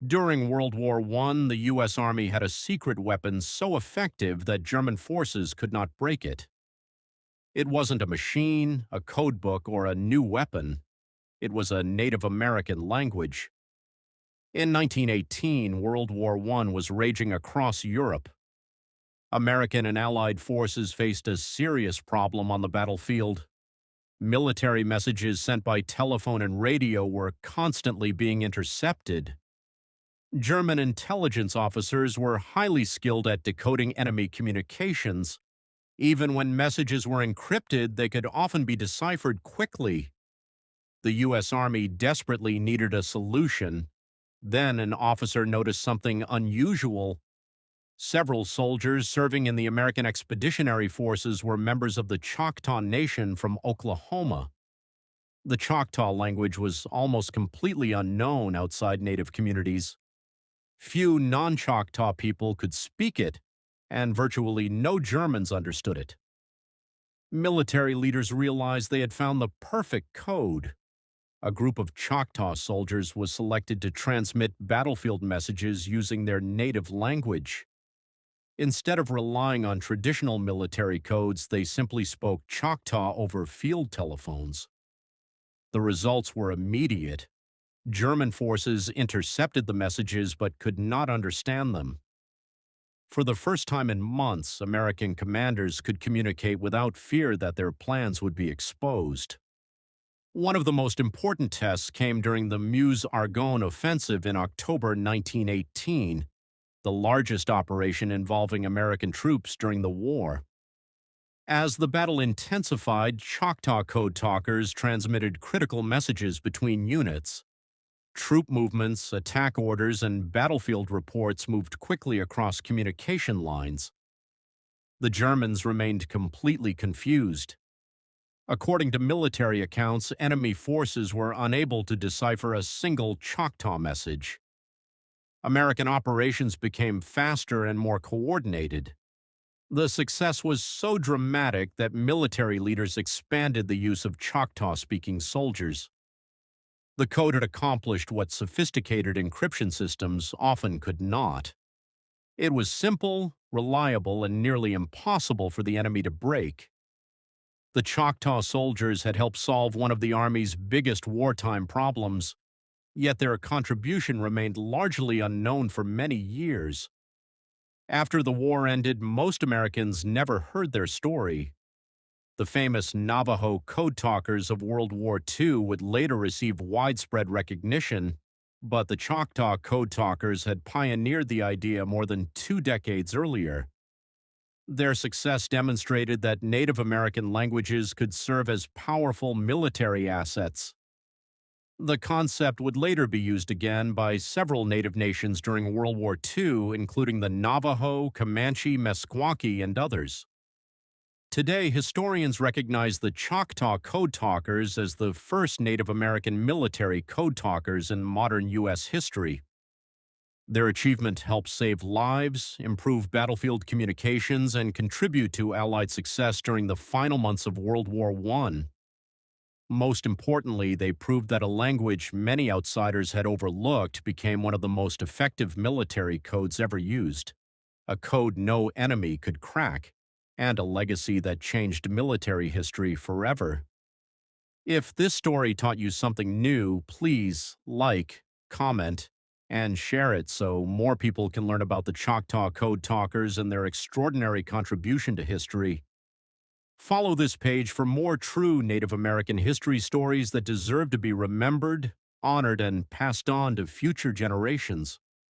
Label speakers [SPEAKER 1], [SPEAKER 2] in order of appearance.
[SPEAKER 1] During World War I, the U.S. Army had a secret weapon so effective that German forces could not break it. It wasn't a machine, a code book, or a new weapon. It was a Native American language. In 1918, World War I was raging across Europe. American and Allied forces faced a serious problem on the battlefield. Military messages sent by telephone and radio were constantly being intercepted. German intelligence officers were highly skilled at decoding enemy communications. Even when messages were encrypted, they could often be deciphered quickly. The U.S. Army desperately needed a solution. Then an officer noticed something unusual. Several soldiers serving in the American Expeditionary Forces were members of the Choctaw Nation from Oklahoma. The Choctaw language was almost completely unknown outside Native communities. Few non-Choctaw people could speak it, and virtually no Germans understood it. Military leaders realized they had found the perfect code. A group of Choctaw soldiers was selected to transmit battlefield messages using their native language. Instead of relying on traditional military codes, they simply spoke Choctaw over field telephones. The results were immediate. German forces intercepted the messages but could not understand them. For the first time in months, American commanders could communicate without fear that their plans would be exposed. One of the most important tests came during the Meuse-Argonne Offensive in October 1918, the largest operation involving American troops during the war. As the battle intensified, Choctaw Code Talkers transmitted critical messages between units. Troop movements, attack orders, and battlefield reports moved quickly across communication lines. The Germans remained completely confused. According to military accounts, enemy forces were unable to decipher a single Choctaw message. American operations became faster and more coordinated. The success was so dramatic that military leaders expanded the use of Choctaw-speaking soldiers. The code had accomplished what sophisticated encryption systems often could not. It was simple, reliable, and nearly impossible for the enemy to break. The Choctaw soldiers had helped solve one of the Army's biggest wartime problems, yet their contribution remained largely unknown for many years. After the war ended, most Americans never heard their story. The famous Navajo Code Talkers of World War II would later receive widespread recognition, but the Choctaw Code Talkers had pioneered the idea more than 2 decades earlier. Their success demonstrated that Native American languages could serve as powerful military assets. The concept would later be used again by several Native nations during World War II, including the Navajo, Comanche, Meskwaki, and others. Today, historians recognize the Choctaw Code Talkers as the first Native American military code talkers in modern U.S. history. Their achievement helped save lives, improve battlefield communications, and contribute to Allied success during the final months of World War I. Most importantly, they proved that a language many outsiders had overlooked became one of the most effective military codes ever used, a code no enemy could crack, and a legacy that changed military history forever. If this story taught you something new, please like, comment, and share it so more people can learn about the Choctaw Code Talkers and their extraordinary contribution to history. Follow this page for more true Native American history stories that deserve to be remembered, honored, and passed on to future generations.